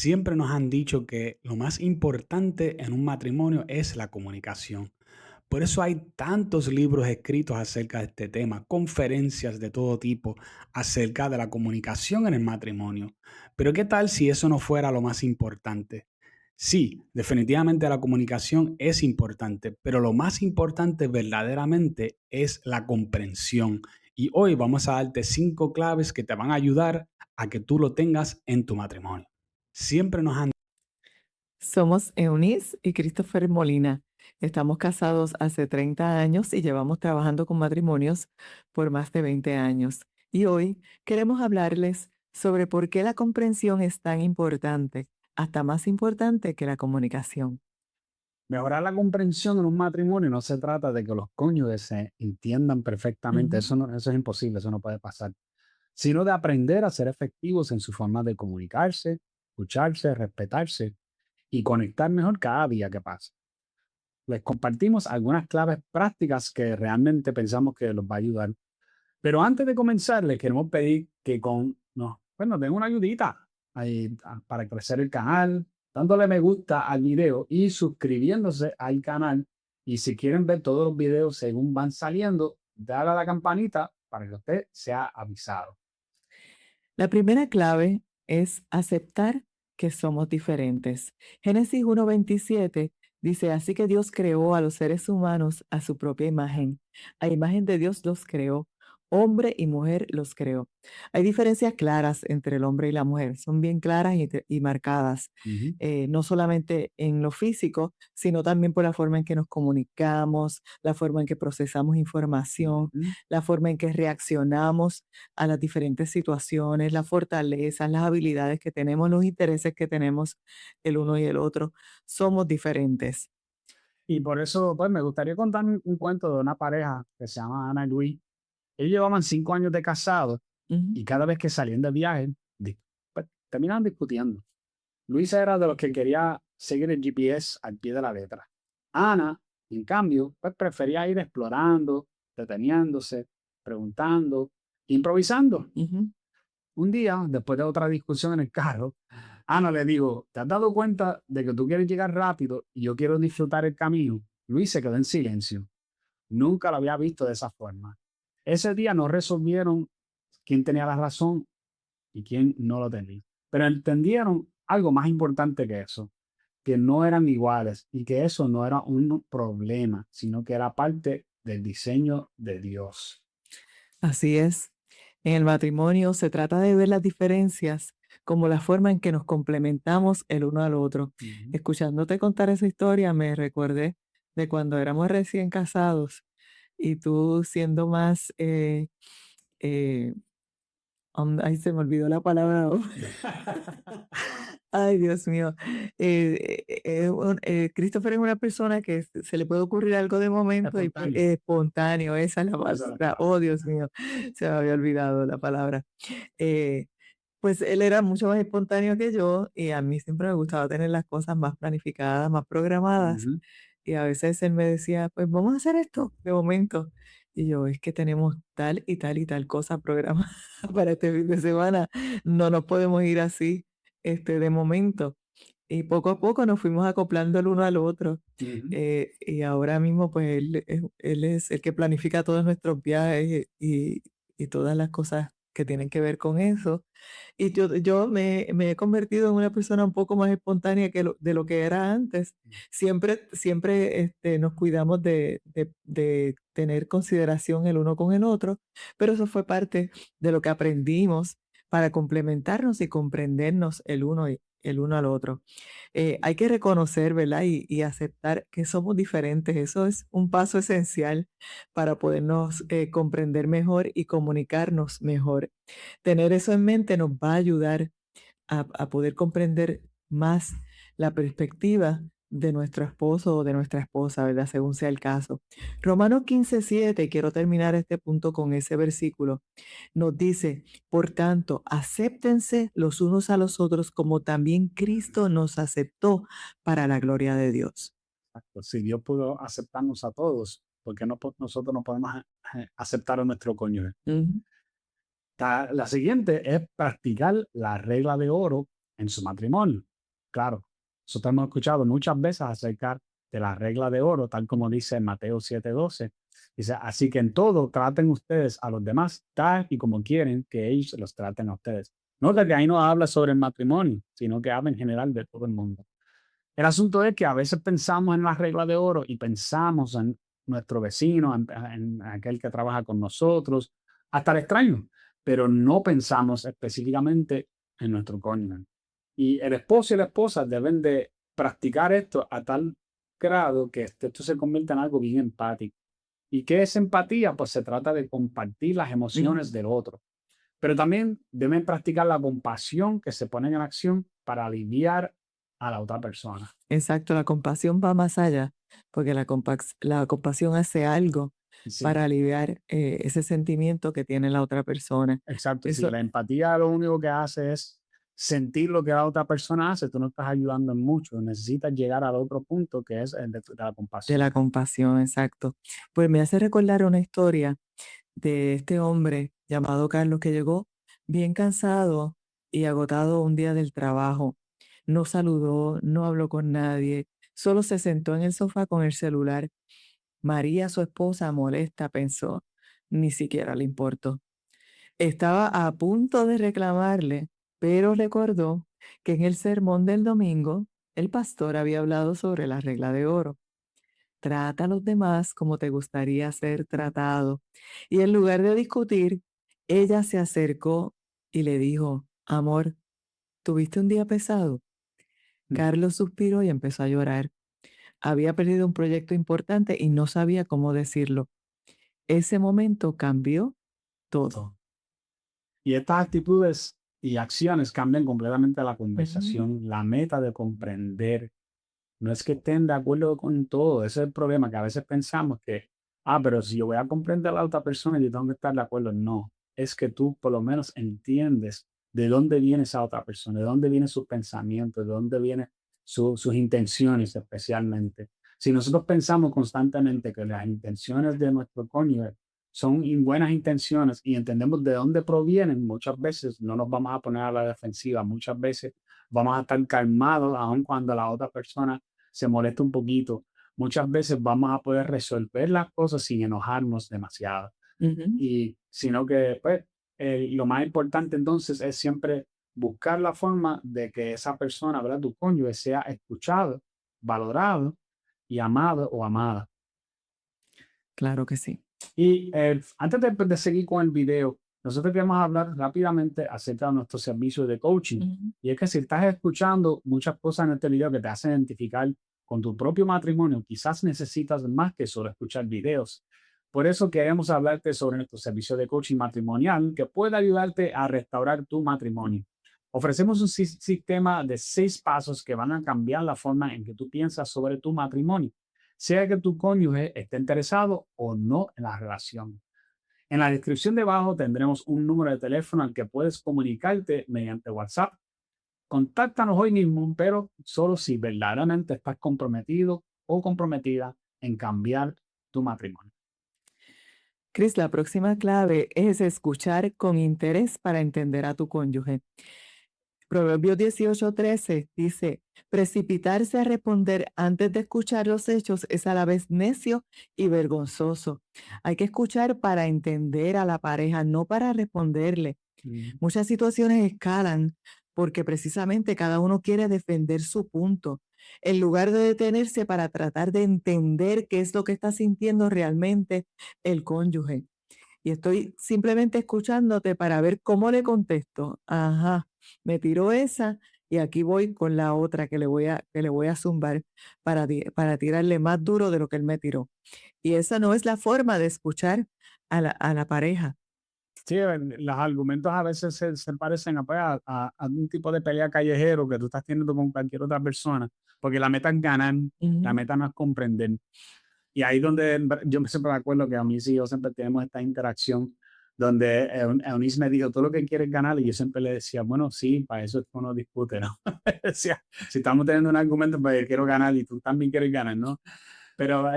Siempre nos han dicho que lo más importante en un matrimonio es la comunicación. Por eso hay tantos libros escritos acerca de este tema, conferencias de todo tipo acerca de la comunicación en el matrimonio. Pero ¿qué tal si eso no fuera lo más importante? Sí, definitivamente la comunicación es importante, pero lo más importante verdaderamente es la comprensión. Y hoy vamos a darte 5 claves que te van a ayudar a que tú lo tengas en tu matrimonio. Siempre nos han Somos Eunice y Christopher Molina. Estamos casados hace 30 años y llevamos trabajando con matrimonios por más de 20 años. Y hoy queremos hablarles sobre por qué la comprensión es tan importante, hasta más importante que la comunicación. Mejorar la comprensión en un matrimonio no se trata de que los cónyuges se entiendan perfectamente, Ujú. eso es imposible, eso no puede pasar, sino de aprender a ser efectivos en su forma de comunicarse, escucharse, respetarse y conectar mejor cada día que pasa. Les compartimos algunas claves prácticas que realmente pensamos que los va a ayudar. Pero antes de comenzar, les queremos pedir que nos den una ayudita ahí, para crecer el canal, dándole me gusta al video y suscribiéndose al canal. Y si quieren ver todos los videos según van saliendo, dale a la campanita para que usted sea avisado. La primera clave es aceptar que somos diferentes. Génesis 1:27 dice, así que Dios creó a los seres humanos a su propia imagen. A imagen de Dios los creó, hombre y mujer los creó. Hay diferencias claras entre el hombre y la mujer, son bien claras y marcadas, Ujú, no solamente en lo físico, sino también por la forma en que nos comunicamos, la forma en que procesamos información, ujú. la forma en que reaccionamos a las diferentes situaciones, las fortalezas, las habilidades que tenemos, los intereses que tenemos el uno y el otro. Somos diferentes. Y por eso, pues, me gustaría contar un cuento de una pareja que se llama Ana y Luis. Ellos llevaban 5 años de casados Ujú, y cada vez que salían de viaje, pues, terminaban discutiendo. Luis era de los que quería seguir el GPS al pie de la letra. Ana, en cambio, pues prefería ir explorando, deteniéndose, preguntando, improvisando. ujú. Un día, después de otra discusión en el carro, Ana le dijo, ¿te has dado cuenta de que tú quieres llegar rápido y yo quiero disfrutar el camino? Luis se quedó en silencio. Nunca lo había visto de esa forma. Ese día no resolvieron quién tenía la razón y quién no lo tenía. Pero entendieron algo más importante que eso, que no eran iguales y que eso no era un problema, sino que era parte del diseño de Dios. Así es. En el matrimonio se trata de ver las diferencias como la forma en que nos complementamos el uno al otro. Ujú. Escuchándote contar esa historia, me recordé de cuando éramos recién casados y tú siendo más, eh, ay, se me olvidó la palabra. Ay, Dios mío. Christopher es una persona que se le puede ocurrir algo de momento y pues, Espontáneo. espontáneo, esa es la Esa es la palabra. palabra. Oh, Dios mío, se me había olvidado la palabra. Eh, pues él era mucho más espontáneo que yo y a mí siempre me gustaba tener las cosas más planificadas, más programadas. Ujú. Y a veces él me decía, pues vamos a hacer esto de momento. Y yo, es que tenemos tal y tal y tal cosa programada para este fin de semana. No nos podemos ir así, de momento. Y poco a poco nos fuimos acoplando el uno al otro. Ujú. Y ahora mismo, pues él es el que planifica todos nuestros viajes y todas las cosas que tienen que ver con eso. Y yo me he convertido en una persona un poco más espontánea de lo que era antes. Siempre, nos cuidamos de tener consideración el uno con el otro, pero eso fue parte de lo que aprendimos para complementarnos y comprendernos el uno al otro. Hay que reconocer, ¿verdad? Y aceptar que somos diferentes. Eso es un paso esencial para podernos, comprender mejor y comunicarnos mejor. Tener eso en mente nos va a ayudar a poder comprender más la perspectiva de nuestro esposo o de nuestra esposa, ¿verdad? Según sea el caso. Romanos 15:7, y quiero terminar este punto con ese versículo, nos dice, por tanto, acéptense los unos a los otros como también Cristo nos aceptó para la gloria de Dios. Exacto. Si Dios pudo aceptarnos a todos, ¿por qué nosotros no podemos aceptar a nuestro cónyuge? Ujú. La siguiente es practicar la regla de oro en su matrimonio. Claro, nosotros hemos escuchado muchas veces acerca de la regla de oro, tal como dice en Mateo 7:12. Dice, así que en todo traten ustedes a los demás tal y como quieren que ellos los traten a ustedes. No que ahí no habla sobre el matrimonio, sino que habla en general de todo el mundo. El asunto es que a veces pensamos en la regla de oro y pensamos en nuestro vecino, en aquel que trabaja con nosotros, hasta el extraño, pero no pensamos específicamente en nuestro cónyuge. Y el esposo y la esposa deben de practicar esto a tal grado que esto se convierta en algo bien empático. ¿Y qué es empatía? Pues se trata de compartir las Ujú. emociones del otro, pero también deben practicar la compasión que se pone en acción para aliviar a la otra persona. Exacto, la compasión va más allá, porque la compasión hace algo Sí, para aliviar ese sentimiento que tiene la otra persona. exacto. Si Eso, la empatía lo único que hace es sentir lo que la otra persona hace, tú no estás ayudando en mucho. Necesitas llegar al otro punto que es el de la de la compasión. compasión, exacto. Pues me hace recordar una historia de este hombre llamado Carlos que llegó bien cansado y agotado un día del trabajo. No saludó, no habló con nadie, solo se sentó en el sofá con el celular. María, su esposa, molesta, pensó, ni siquiera le importó. Estaba a punto de reclamarle, pero recordó que en el sermón del domingo el pastor había hablado sobre la regla de oro. Trata a los demás como te gustaría ser tratado. Y en lugar de discutir, ella se acercó y le dijo, amor, ¿tuviste un día pesado? Carlos suspiró y empezó a llorar. Había perdido un proyecto importante y no sabía cómo decirlo. Ese momento cambió todo. Y estas actitudes y acciones cambian completamente la Ujú. conversación, la meta de comprender. No es que estén de acuerdo con todo, ese es el problema, que a veces pensamos que, pero si yo voy a comprender a la otra persona, yo tengo que estar de acuerdo. No, es que tú por lo menos entiendes de dónde viene esa otra persona, de dónde vienen sus pensamientos, de dónde vienen sus intenciones especialmente. Si nosotros pensamos constantemente que las intenciones de nuestro cónyuge son buenas intenciones y entendemos de dónde provienen, muchas veces no nos vamos a poner a la defensiva, muchas veces vamos a estar calmados, aun cuando la otra persona se molesta un poquito. Muchas veces vamos a poder resolver las cosas sin enojarnos demasiado. Ujú. Y sino que, pues, lo más importante entonces es siempre buscar la forma de que esa persona, ¿verdad? Tu cónyuge sea escuchado, valorado y amado o amada. Claro que sí. Y antes de seguir con el video, nosotros queremos hablar rápidamente acerca de nuestro servicio de coaching. Ujú. Y es que si estás escuchando muchas cosas en este video que te hacen identificar con tu propio matrimonio, quizás necesitas más que solo escuchar videos. Por eso queremos hablarte sobre nuestro servicio de coaching matrimonial que puede ayudarte a restaurar tu matrimonio. Ofrecemos un sistema de 6 pasos que van a cambiar la forma en que tú piensas sobre tu matrimonio, sea que tu cónyuge esté interesado o no en la relación. En la descripción debajo tendremos un número de teléfono al que puedes comunicarte mediante WhatsApp. Contáctanos hoy mismo, pero solo si verdaderamente estás comprometido o comprometida en cambiar tu matrimonio. Cris, la próxima clave es escuchar con interés para entender a tu cónyuge. Proverbios 18:13 dice, precipitarse a responder antes de escuchar los hechos es a la vez necio y vergonzoso. Hay que escuchar para entender a la pareja, no para responderle. Mm. Muchas situaciones escalan porque precisamente cada uno quiere defender su punto, en lugar de detenerse para tratar de entender qué es lo que está sintiendo realmente el cónyuge. Y estoy simplemente escuchándote para ver cómo le contesto. Ajá, me tiró esa y aquí voy con la otra que le voy a zumbar para tirarle más duro de lo que él me tiró. Y esa no es la forma de escuchar a la pareja. Sí, los argumentos a veces se parecen pues, a un tipo de pelea callejero que tú estás teniendo con cualquier otra persona, porque la meta es ganar, la Ujú. meta no es comprender. Y ahí donde yo siempre me acuerdo que a mí sí, yo siempre tenemos esta interacción donde Eunice me dijo, todo lo que quieres ganar, y yo siempre le decía, bueno, sí, para eso es que uno discute, ¿no? Decía, si estamos teniendo un argumento, pues quiero ganar y tú también quieres ganar, ¿no? Pero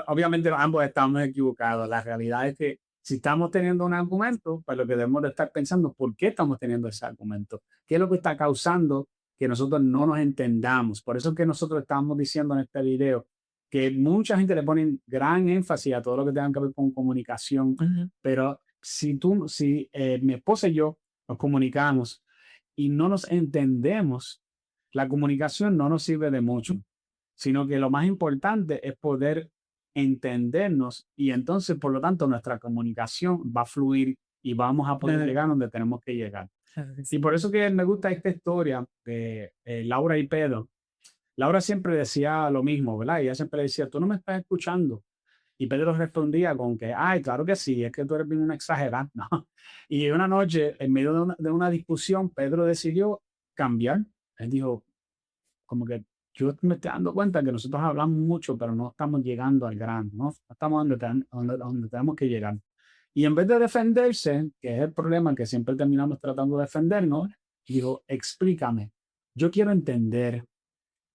obviamente ambos estamos equivocados. La realidad es que si estamos teniendo un argumento, pues lo que debemos de estar pensando, ¿por qué estamos teniendo ese argumento? ¿Qué es lo que está causando que nosotros no nos entendamos. Por eso es que nosotros estamos diciendo en este video que mucha gente le pone gran énfasis a todo lo que tenga que ver con comunicación, Ujú. pero si mi esposa y yo nos comunicamos y no nos entendemos, la comunicación no nos sirve de mucho, sino que lo más importante es poder entendernos y entonces, por lo tanto, nuestra comunicación va a fluir y vamos a poder Claro, llegar donde tenemos que llegar. claro que Y sí. por eso que me gusta esta historia de Laura y Pedro. Laura siempre decía lo mismo, ¿verdad? Ella siempre decía, tú no me estás escuchando. Y Pedro respondía con que, ay, claro que sí, es que tú eres bien una exagerada, ¿no? Y una noche, en medio de una discusión, Pedro decidió cambiar. Él dijo, como que yo me estoy dando cuenta que nosotros hablamos mucho, pero no estamos llegando al grano, ¿no? No estamos donde tenemos que llegar. Y en vez de defenderse, que es el problema que siempre terminamos tratando de defendernos, dijo, explícame, yo quiero entender.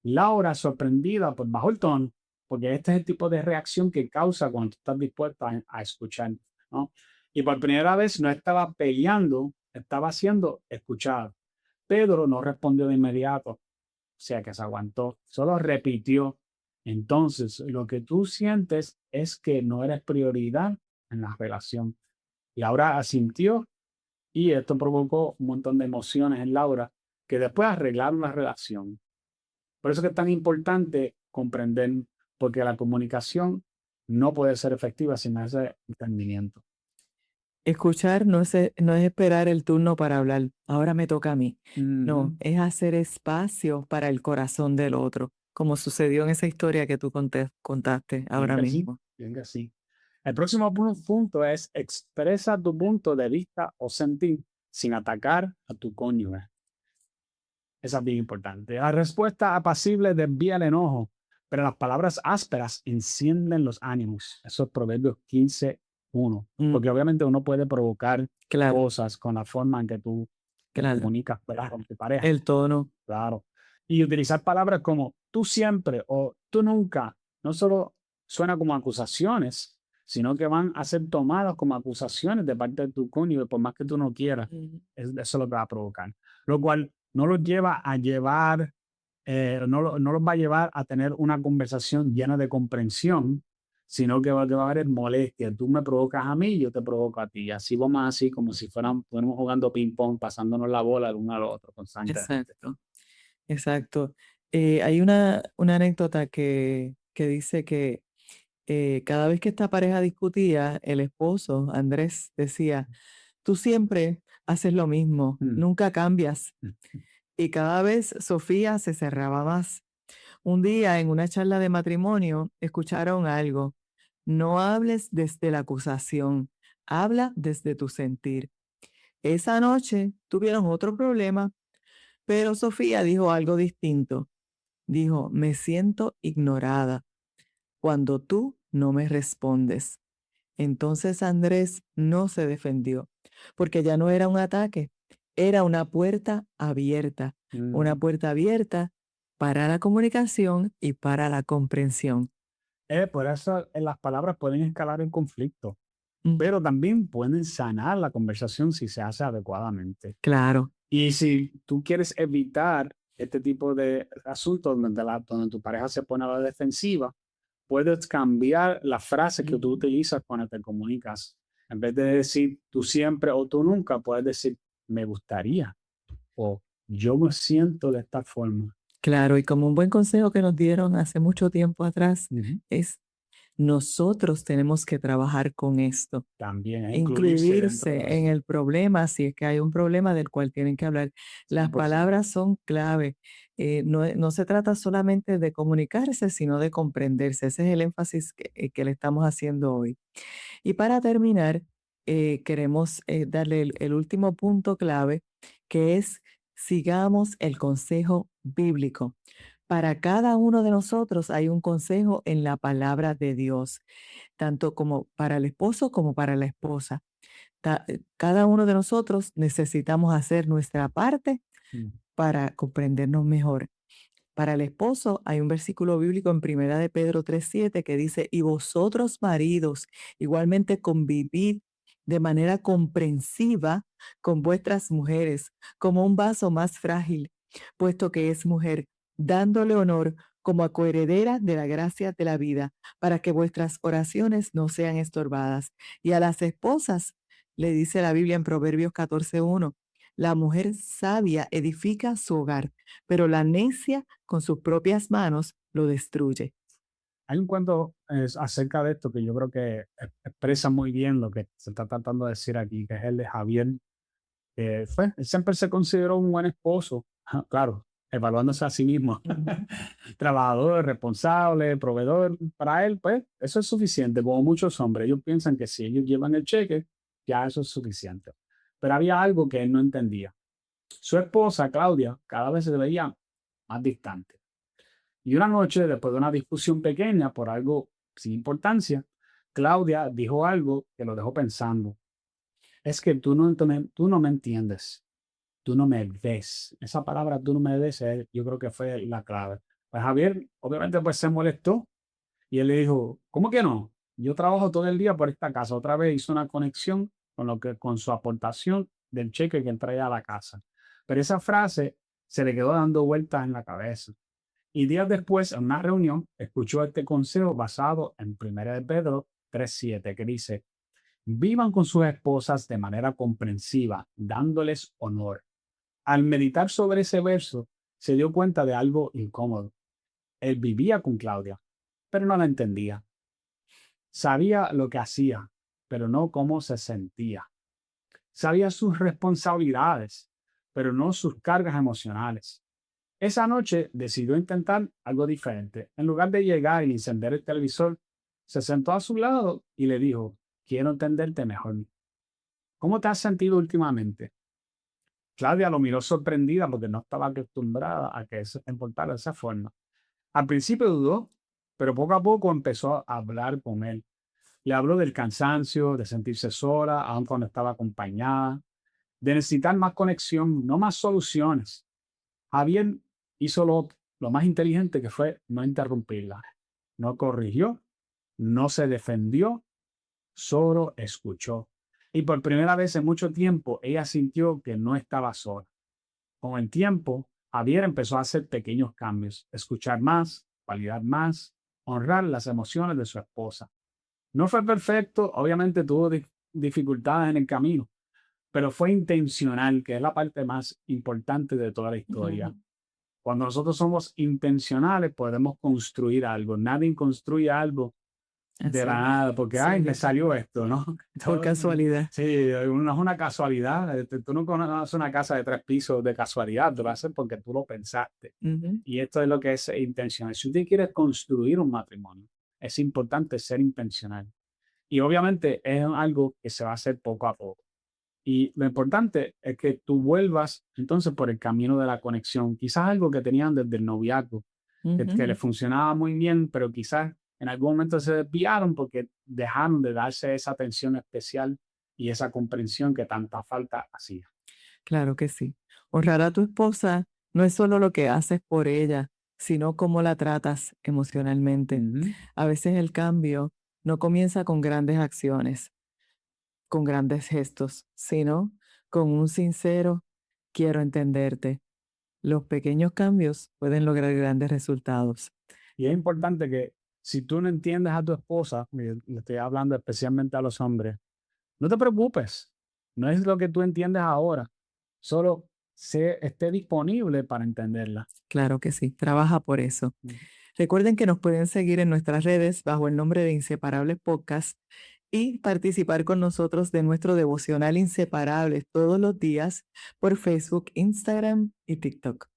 Laura, sorprendida por bajo el tono, porque este es el tipo de reacción que causa cuando tú estás dispuesta a escuchar, ¿no? Y por primera vez no estaba peleando, estaba siendo escuchado. Pedro no respondió de inmediato, o sea que se aguantó, solo repitió. Entonces, lo que tú sientes es que no eres prioridad en la relación. Laura asintió y esto provocó un montón de emociones en Laura que después arreglaron la relación. Por eso que es tan importante comprender, porque la comunicación no puede ser efectiva sin ese entendimiento. Escuchar no es esperar el turno para hablar. Ahora me toca a mí. No, Ujú. es hacer espacio para el corazón del otro, como sucedió en esa historia que tú contaste Bien ahora que sí, mismo. bien que sí. El próximo punto es expresa tu punto de vista o sentir sin atacar a tu cónyuge. Esa es bien importante. La respuesta apacible desvía el enojo, pero las palabras ásperas encienden los ánimos. Eso es Proverbios 15:1. Mm, Porque obviamente uno puede provocar claro, cosas con la forma en que tú te claro. comunicas, ¿verdad? Con tu pareja. El tono. Claro. Y utilizar palabras como tú siempre o tú nunca, no solo suena como acusaciones, sino que van a ser tomadas como acusaciones de parte de tu cónyuge, por más que tú no quieras. Mm, Eso es lo que va a provocar. Lo cual no los lleva a llevar, no los va a llevar a tener una conversación llena de comprensión, sino que va a haber molestia. Tú me provocas a mí, yo te provoco a ti. Y así vamos así, como si fuéramos jugando ping-pong, pasándonos la bola de uno al otro constantemente. exacto, exacto. Hay una anécdota que dice que cada vez que esta pareja discutía, el esposo, Andrés, decía, tú siempre haces lo mismo, Mm, nunca cambias. mm, Y cada vez Sofía se cerraba más. Un día en una charla de matrimonio escucharon algo. No hables desde la acusación, habla desde tu sentir. Esa noche tuvieron otro problema, pero Sofía dijo algo distinto. Dijo, me siento ignorada cuando tú no me respondes. Entonces Andrés no se defendió, porque ya no era un ataque, era una mm. puerta abierta para la comunicación y para la comprensión. Por eso las palabras pueden escalar en conflicto, Mm, pero también pueden sanar la conversación si se hace adecuadamente. claro. Y si tú quieres evitar este tipo de asuntos donde tu pareja se pone a la defensiva, puedes cambiar la frase que tú Mm, utilizas cuando te comunicas. En vez de decir tú siempre o tú nunca, puedes decir me gustaría o yo me siento de esta forma. claro, y como un buen consejo que nos dieron hace mucho tiempo atrás Ujú. es, nosotros tenemos que trabajar con esto. También es incluirse dentro de Incluirse en eso. el problema, si es que hay un problema del cual tienen que hablar. Las 100%. palabras son clave. No se trata solamente de comunicarse, sino de comprenderse. Ese es el énfasis que le estamos haciendo hoy. Y para terminar, queremos darle el último punto clave, que es sigamos el consejo bíblico. Para cada uno de nosotros hay un consejo en la palabra de Dios, tanto como para el esposo como para la esposa. Cada uno de nosotros necesitamos hacer nuestra parte Mm. para comprendernos mejor. Para el esposo hay un versículo bíblico en Primera de Pedro 3:7 que dice, y vosotros maridos igualmente convivid de manera comprensiva con vuestras mujeres, como un vaso más frágil puesto que es mujer, dándole honor como a coheredera de la gracia de la vida, para que vuestras oraciones no sean estorbadas. Y a las esposas, le dice la Biblia en Proverbios 14:1, la mujer sabia edifica su hogar, pero la necia con sus propias manos lo destruye. Hay un cuento acerca de esto que yo creo que expresa muy bien lo que se está tratando de decir aquí, que es el de Javier, que él siempre se consideró un buen esposo, claro, evaluándose a sí mismo, Ujú. trabajador, responsable, proveedor. Para él, pues, eso es suficiente. Como muchos hombres, ellos piensan que si ellos llevan el cheque, ya eso es suficiente. Pero había algo que él no entendía. Su esposa, Claudia, cada vez se veía más distante. Y una noche, después de una discusión pequeña por algo sin importancia, Claudia dijo algo que lo dejó pensando. Es que tú no me entiendes, tú no me ves. Esa palabra tú no me ves, yo creo que fue la clave. Pues Javier, obviamente, pues se molestó y él le dijo, ¿cómo que no? Yo trabajo todo el día por esta casa. Otra vez hizo una conexión con su aportación del cheque que él traía a la casa. Pero esa frase se le quedó dando vueltas en la cabeza. Y días después, en una reunión, escuchó este consejo basado en 1 de Pedro 3:7, que dice, vivan con sus esposas de manera comprensiva, dándoles honor. Al meditar sobre ese verso, se dio cuenta de algo incómodo. Él vivía con Claudia, pero no la entendía. Sabía lo que hacía, pero no cómo se sentía. Sabía sus responsabilidades, pero no sus cargas emocionales. Esa noche decidió intentar algo diferente. En lugar de llegar y encender el televisor, se sentó a su lado y le dijo, quiero entenderte mejor. ¿Cómo te has sentido últimamente? Claudia lo miró sorprendida porque no estaba acostumbrada a que se importara de esa forma. Al principio dudó, pero poco a poco empezó a hablar con él. Le habló del cansancio, de sentirse sola, aun cuando estaba acompañada, de necesitar más conexión, no más soluciones. Javier hizo lo más inteligente, que fue no interrumpirla. No corrigió, no se defendió, solo escuchó. Y por primera vez en mucho tiempo, ella sintió que no estaba sola. Con el tiempo, Javier empezó a hacer pequeños cambios, escuchar más, validar más, honrar las emociones de su esposa. No fue perfecto, obviamente tuvo dificultades en el camino, pero fue intencional, que es la parte más importante de toda la historia. Ujú. Cuando nosotros somos intencionales, podemos construir algo. Nadie construye algo de Así la es. nada, porque, Sí, ay, me mismo. salió esto, ¿no? Por casualidad. Sí, no es una casualidad. Tú no conoces una casa de 3 pisos de casualidad, tú lo haces porque tú lo pensaste. Ujú. Y esto es lo que es intencional. Si usted quiere construir un matrimonio, es importante ser intencional. Y obviamente es algo que se va a hacer poco a poco. Y lo importante es que tú vuelvas entonces por el camino de la conexión. Quizás algo que tenían desde el noviazgo, que le Ujú. funcionaba muy bien, pero quizás en algún momento se desviaron porque dejaron de darse esa atención especial y esa comprensión que tanta falta hacía. Claro que sí. Honrar a tu esposa no es solo lo que haces por ella, sino cómo la tratas emocionalmente. Ujú. A veces el cambio no comienza con grandes acciones, con grandes gestos, sino con un sincero quiero entenderte. Los pequeños cambios pueden lograr grandes resultados. Y es importante que si tú no entiendes a tu esposa, y le estoy hablando especialmente a los hombres, no te preocupes. No es lo que tú entiendes ahora. Solo esté disponible para entenderla. Claro que sí, trabaja por eso. Ujú. Recuerden que nos pueden seguir en nuestras redes bajo el nombre de Inseparables Podcast y participar con nosotros de nuestro devocional Inseparables todos los días por Facebook, Instagram y TikTok.